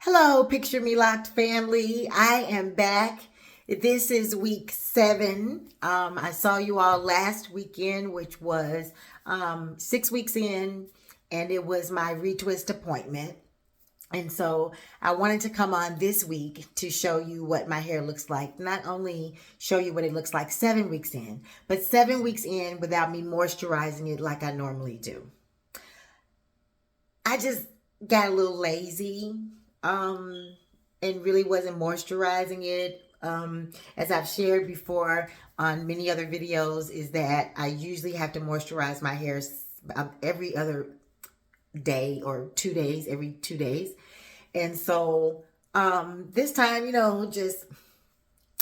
Hello, Picture Me Locked family. I am back. This is week 7. I saw you all last weekend, which was 6 weeks in, and it was my retwist appointment. And so I wanted to come on this week to show you what my hair looks like. Not only show you what it looks like 7 weeks in, but 7 weeks in without me moisturizing it like I normally do. I just got a little lazy and really wasn't moisturizing it. As I've shared before on many other videos, is that I usually have to moisturize my hair every other day or 2 days, every 2 days. And so this time, just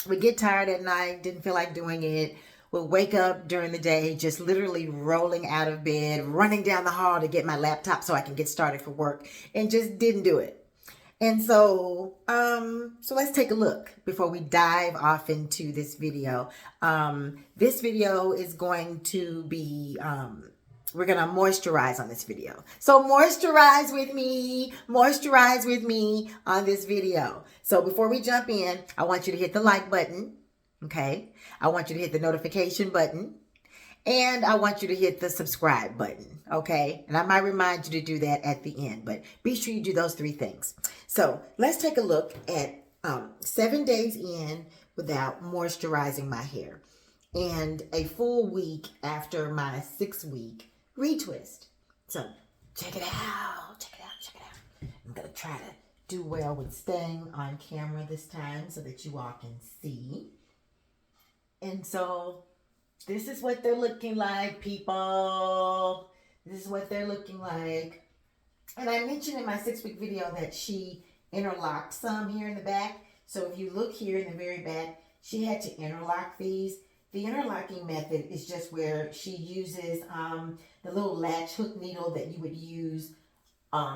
would get tired at night, didn't feel like doing it, would wake up during the day, just literally rolling out of bed, running down the hall to get my laptop so I can get started for work, and just didn't do it. And so let's take a look before we dive off into this video. This video is going to be, we're going to moisturize on this video. So moisturize with me on this video. So before we jump in, I want you to hit the like button. Okay. I want you to hit the notification button. And I want you to hit the subscribe button, okay? And I might remind you to do that at the end, but be sure you do those 3 things. So let's take a look at 7 days in without moisturizing my hair and a full week after my 6-week retwist. So check it out, check it out, check it out. I'm going to try to do well with staying on camera this time so that you all can see. And so this is what they're looking like, people. This is what they're looking like. And I mentioned in my 6-week video that she interlocked some here in the back. So if you look here in the very back, she had to interlock these. The interlocking method is just where she uses the little latch hook needle that you would use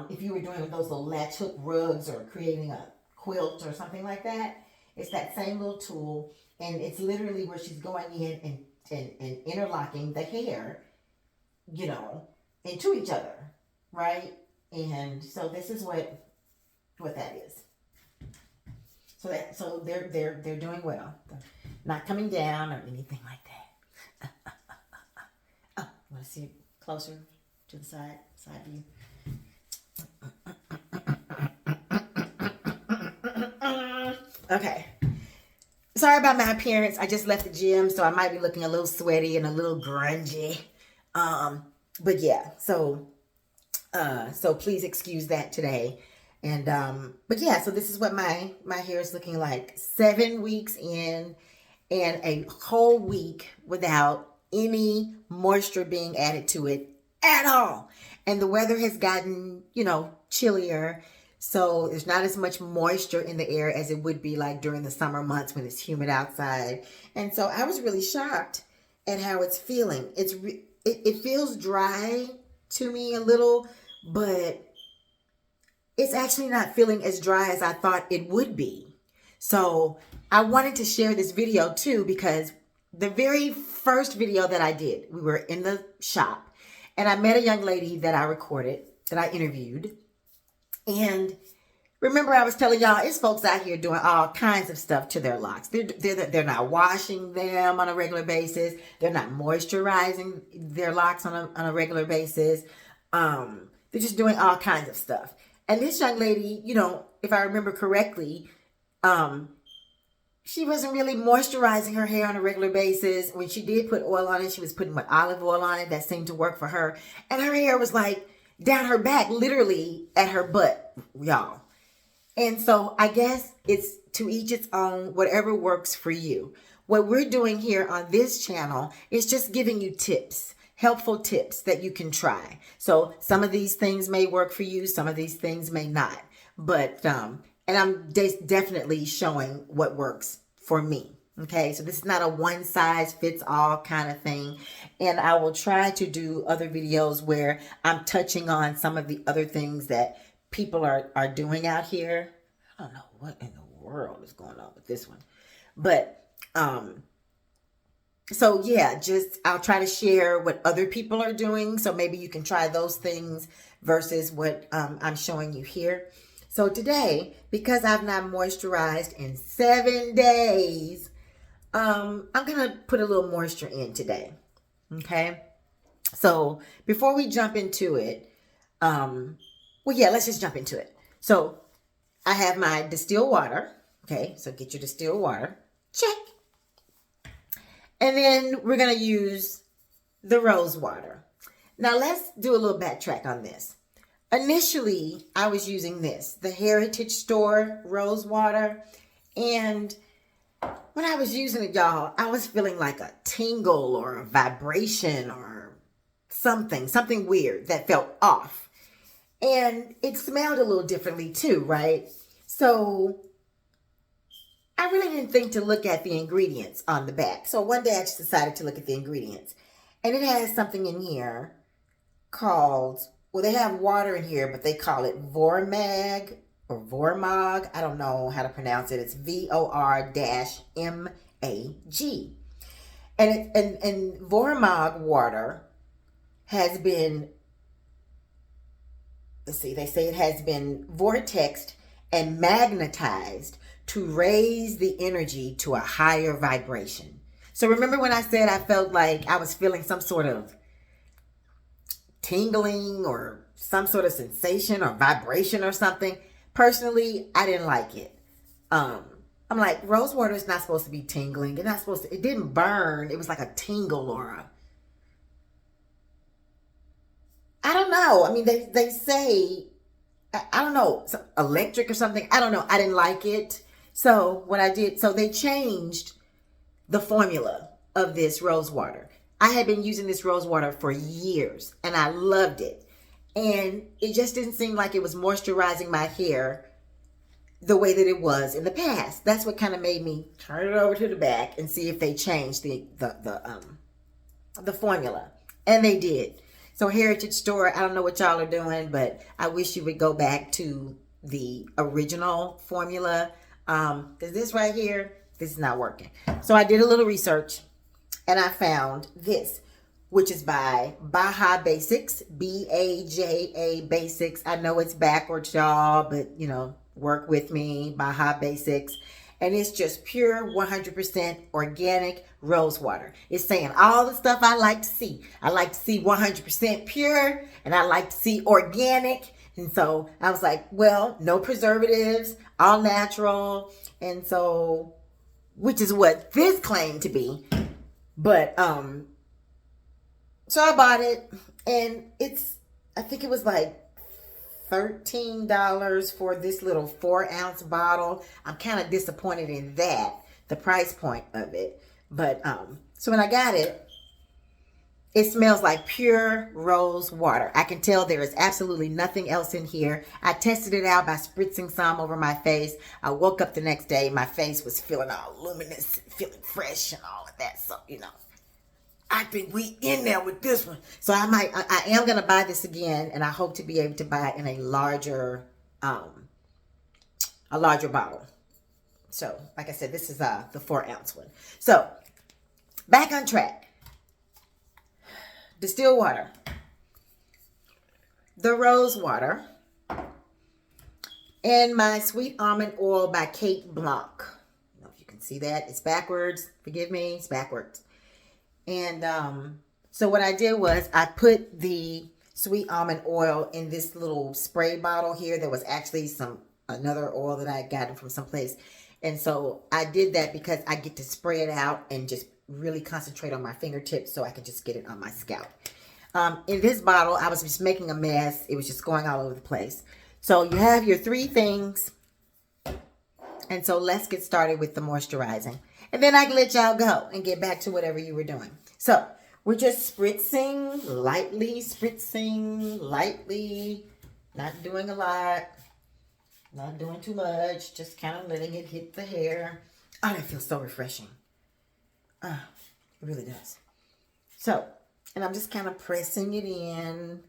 if you were doing those little latch hook rugs or creating a quilt or something like that. It's that same little tool. And it's literally where she's going in and interlocking the hair, into each other, right? And so this is what that is. So they're doing well. They're not coming down or anything like that. Oh, want to see it closer to the side view? Okay. Sorry about my appearance. I just left the gym, so I might be looking a little sweaty and a little grungy. But yeah, so please excuse that today. And but yeah, so this is what my hair is looking like 7 weeks in and a whole week without any moisture being added to it at all. And the weather has gotten, chillier. So there's not as much moisture in the air as it would be like during the summer months when it's humid outside. And so I was really shocked at how it's feeling. It feels dry to me a little, but it's actually not feeling as dry as I thought it would be. So I wanted to share this video too, because the very first video that I did, we were in the shop and I met a young lady that I recorded, that I interviewed. And remember, I was telling y'all, it's folks out here doing all kinds of stuff to their locks. They're not washing them on a regular basis. They're not moisturizing their locks on a regular basis. They're just doing all kinds of stuff. And this young lady, if I remember correctly, she wasn't really moisturizing her hair on a regular basis. When she did put oil on it, she was putting olive oil on it. That seemed to work for her. And her hair was like down her back, literally at her butt, y'all. And so I guess it's to each its own, whatever works for you. What we're doing here on this channel is just giving you tips, helpful tips that you can try. So some of these things may work for you, some of these things may not. But, and I'm definitely showing what works for me. Okay, so this is not a one-size-fits-all kind of thing. And I will try to do other videos where I'm touching on some of the other things that people are doing out here. I don't know what in the world is going on with this one. But, so yeah, I'll try to share what other people are doing. So maybe you can try those things versus what I'm showing you here. So today, because I've not moisturized in 7 days, I'm going to put a little moisture in today. Okay. So before we jump into it, let's just jump into it. So I have my distilled water. Okay. So get your distilled water. Check. And then we're going to use the rose water. Now let's do a little backtrack on this. Initially, I was using this, the Heritage Store rose water. And when I was using it, y'all, I was feeling like a tingle or a vibration or something weird that felt off. And it smelled a little differently too, right? So I really didn't think to look at the ingredients on the back. So one day I just decided to look at the ingredients. And it has something in here called, well, they have water in here, but they call it Vormag or Vormag. I don't know how to pronounce it. It's VOR-MAG. And Vormag water has been, they say it has been vortexed and magnetized to raise the energy to a higher vibration. So remember when I said I felt like I was feeling some sort of tingling or some sort of sensation or vibration or something? Personally, I didn't like it. I'm like, rose water is not supposed to be tingling. It's not supposed to, it didn't burn. It was like a tingle or a, I don't know. I mean, they say, I don't know, electric or something. I don't know. I didn't like it. So what I did, so they changed the formula of this rose water. I had been using this rose water for years and I loved it. And it just didn't seem like it was moisturizing my hair the way that it was in the past. That's what kind of made me turn it over to the back and see if they changed the formula. And they did. So Heritage Store, I don't know what y'all are doing, but I wish you would go back to the original formula. Because this right here, this is not working. So I did a little research and I found this, which is by Baja Basics, B-A-J-A Basics. I know it's backwards, y'all, but you know, work with me, Baja Basics. And it's just pure 100% organic rose water. It's saying all the stuff I like to see. I like to see 100% pure and I like to see organic. And so I was like, well, no preservatives, all natural. And so, which is what this claimed to be. But, so I bought it and I think it was like $13 for this little 4-ounce bottle. I'm kind of disappointed in that, the price point of it. But, so when I got it, it smells like pure rose water. I can tell there is absolutely nothing else in here. I tested it out by spritzing some over my face. I woke up the next day, my face was feeling all luminous, feeling fresh and all of that. So, you know, I think we in there with this one. So I am going to buy this again, and I hope to be able to buy it in a larger bottle. So, like I said, this is the 4-ounce one. So, back on track. Distilled water, the rose water, and my sweet almond oil by Kate Blanc. I don't know if you can see that. It's backwards. Forgive me. It's backwards. And so what I did was I put the sweet almond oil in this little spray bottle here. There was actually another oil that I had gotten from someplace. And so I did that because I get to spray it out and just really concentrate on my fingertips so I can just get it on my scalp. In this bottle, I was just making a mess. It was just going all over the place. So you have your 3 things. And so let's get started with the moisturizing. And then I can let y'all go and get back to whatever you were doing. So we're just spritzing lightly, not doing a lot, not doing too much, just kind of letting it hit the hair. Oh, that feels so refreshing. It really does. So, and I'm just kind of pressing it in.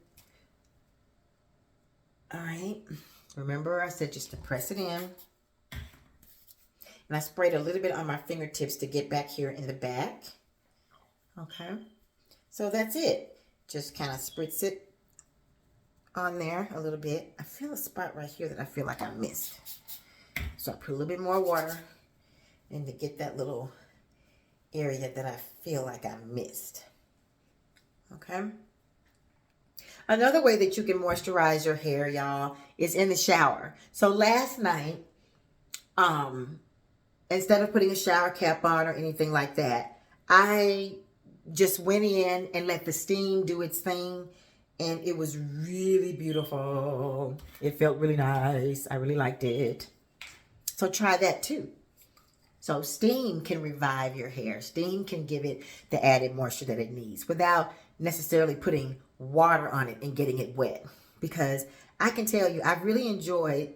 All right. Remember I said just to press it in. And I sprayed a little bit on my fingertips to get back here in the back. Okay. So that's it. Just kind of spritz it on there a little bit. I feel a spot right here that I feel like I missed. So I put a little bit more water in to get that little area that I feel like I missed. Okay. Another way that you can moisturize your hair, y'all, is in the shower. So last night, instead of putting a shower cap on or anything like that, I just went in and let the steam do its thing. And it was really beautiful. It felt really nice. I really liked it. So try that too. So steam can revive your hair. Steam can give it the added moisture that it needs without necessarily putting water on it and getting it wet. Because I can tell you, I've really enjoyed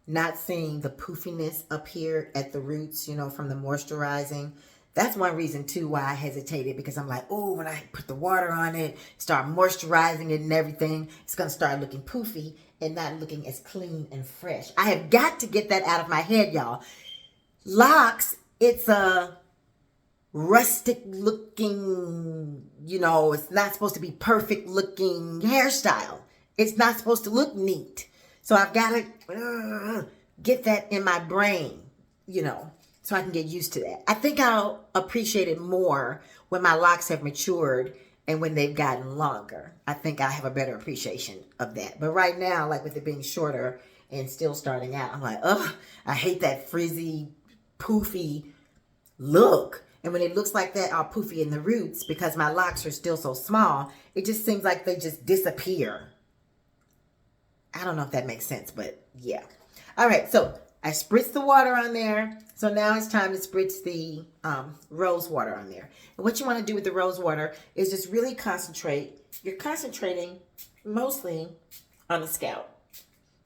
not seeing the poofiness up here at the roots, you know, from the moisturizing. That's one reason too why I hesitated, because I'm like, oh, when I put the water on it, start moisturizing it and everything, it's going to start looking poofy and not looking as clean and fresh. I have got to get that out of my head, y'all. Locks, it's a rustic looking, you know, it's not supposed to be perfect looking hairstyle. It's not supposed to look neat. So I've got to get that in my brain, you know, so I can get used to that. I think I'll appreciate it more when my locks have matured and when they've gotten longer. I think I have a better appreciation of that. But right now, like with it being shorter and still starting out, I'm like, ugh, I hate that frizzy, poofy look. And when it looks like that, all poofy in the roots, because my locks are still so small, it just seems like they just disappear. I don't know if that makes sense, but yeah. All right, so I spritzed the water on there. So now it's time to spritz the rose water on there. And what you want to do with the rose water is just really concentrate. You're concentrating mostly on the scalp.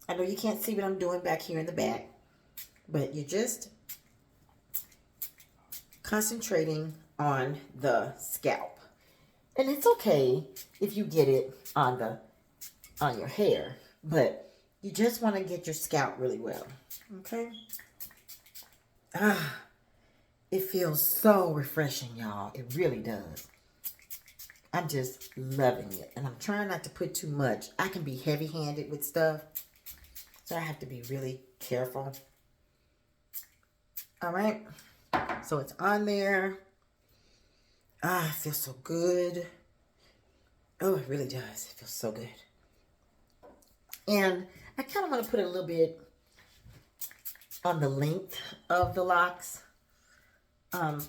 I know you can't see what I'm doing back here in the back, but you're just concentrating on the scalp. And it's okay if you get it on your hair, but you just want to get your scalp really well. Okay? It feels so refreshing, y'all. It really does. I'm just loving it. And I'm trying not to put too much. I can be heavy-handed with stuff, so I have to be really careful. All right? So it's on there. It feels so good. Oh, it really does. It feels so good. And I kind of want to put a little bit on the length of the locks. I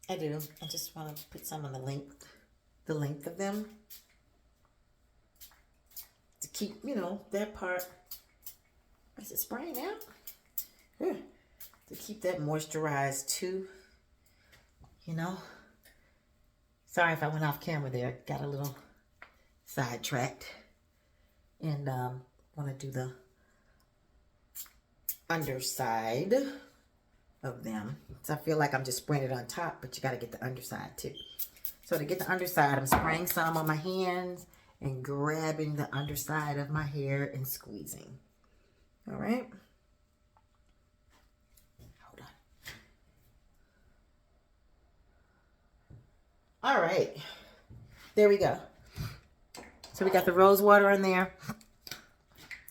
do. I just want to put some on the length of them. To keep, you know, that part. Is it spraying out? Yeah. To keep that moisturized too. You know. Sorry if I went off camera there. Got a little sidetracked. And want to do the underside of them. So I feel like I'm just spraying it on top, but you got to get the underside too. So to get the underside, I'm spraying some on my hands and grabbing the underside of my hair and squeezing. All right. Hold on. All right. There we go. So we got the rose water in there.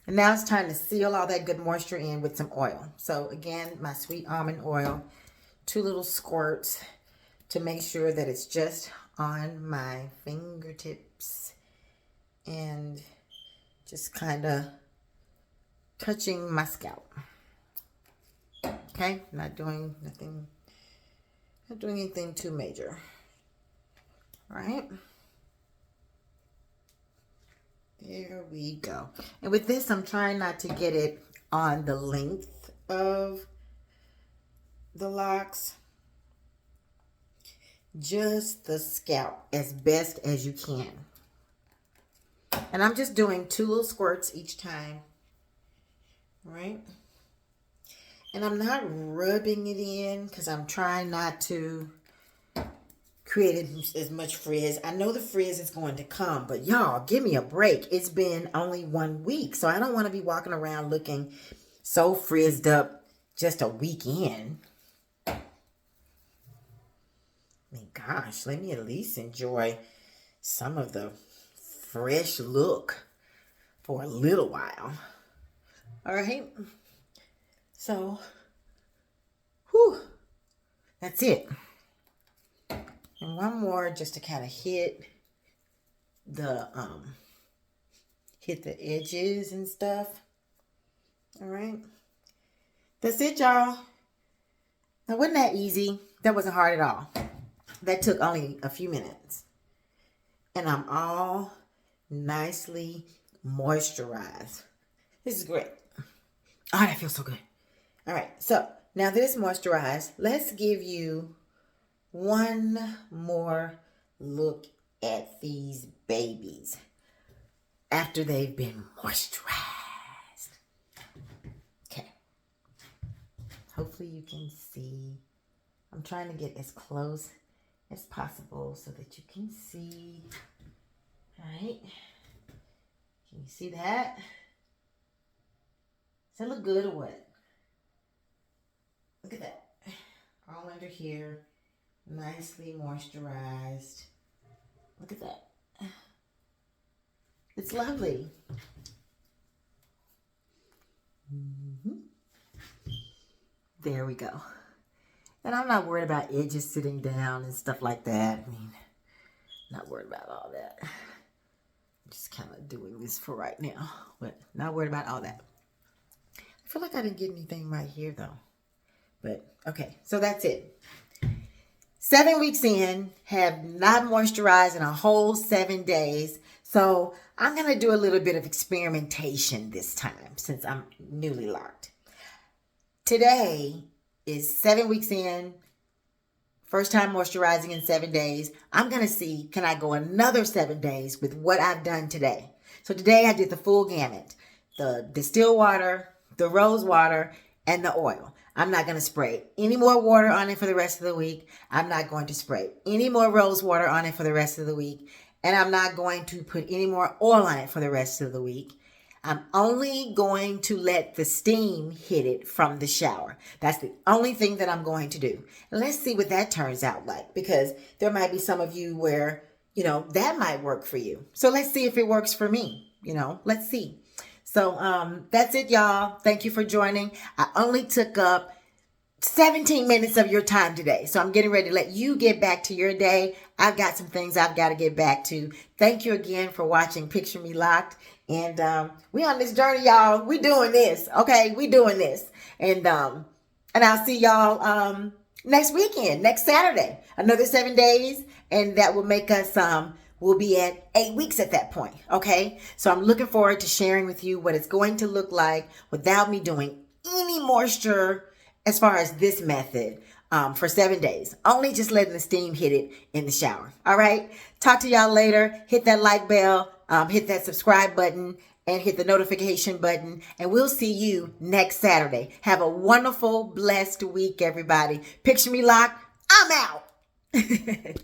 And now it's time to seal all that good moisture in with some oil. So again, my sweet almond oil, 2 little squirts to make sure that it's just on my fingertips and just kind of touching my scalp. Okay, not doing anything too major. All right. There we go. And with this, I'm trying not to get it on the length of the locks. Just the scalp as best as you can. And I'm just doing 2 little squirts each time. All right? And I'm not rubbing it in because I'm trying not to create as much frizz. I know the frizz is going to come, but y'all, give me a break. It's been only 1 week, so I don't want to be walking around looking so frizzed up just a week in. I mean, gosh, let me at least enjoy some of the fresh look for a little while. All right. So, whew, that's it. And one more just to kind of hit the edges and stuff. All right. That's it, y'all. Now, wasn't that easy? That wasn't hard at all. That took only a few minutes. And I'm all nicely moisturized. This is great. Oh, that feels so good. All right. So, now that it's moisturized, let's give you one more look at these babies after they've been moisturized. Okay. Hopefully you can see. I'm trying to get as close as possible so that you can see. All right. Can you see that? Does that look good or what? Look at that. All under here. Nicely moisturized. Look at that. It's lovely. There we go. And I'm not worried about edges sitting down and stuff like that. I mean, not worried about all that. I'm just kind of doing this for right now, but not worried about all that. I feel like I didn't get anything right here though. But okay, so that's it. 7 weeks in, have not moisturized in a whole 7 days. So I'm going to do a little bit of experimentation this time since I'm newly locked. Today is 7 weeks in, first time moisturizing in 7 days. I'm going to see, can I go another 7 days with what I've done today? So today I did the full gamut. The distilled water, the rose water, and the oil. I'm not going to spray any more water on it for the rest of the week. I'm not going to spray any more rose water on it for the rest of the week. And I'm not going to put any more oil on it for the rest of the week. I'm only going to let the steam hit it from the shower. That's the only thing that I'm going to do. And let's see what that turns out like, because there might be some of you where, that might work for you. So let's see if it works for me. Let's see. So that's it, y'all. Thank you for joining. I only took up 17 minutes of your time today. So I'm getting ready to let you get back to your day. I've got some things I've got to get back to. Thank you again for watching Picture Me Locked. And we on this journey, y'all. We doing this. Okay, we doing this. And I'll see y'all next weekend, next Saturday. Another 7 days. And that will make us we'll be at 8 weeks at that point. Okay. So I'm looking forward to sharing with you what it's going to look like without me doing any moisture as far as this method for 7 days. Only just letting the steam hit it in the shower. All right. Talk to y'all later. Hit that like bell, hit that subscribe button, and hit the notification button. And we'll see you next Saturday. Have a wonderful, blessed week, everybody. Picture Me Locked. I'm out.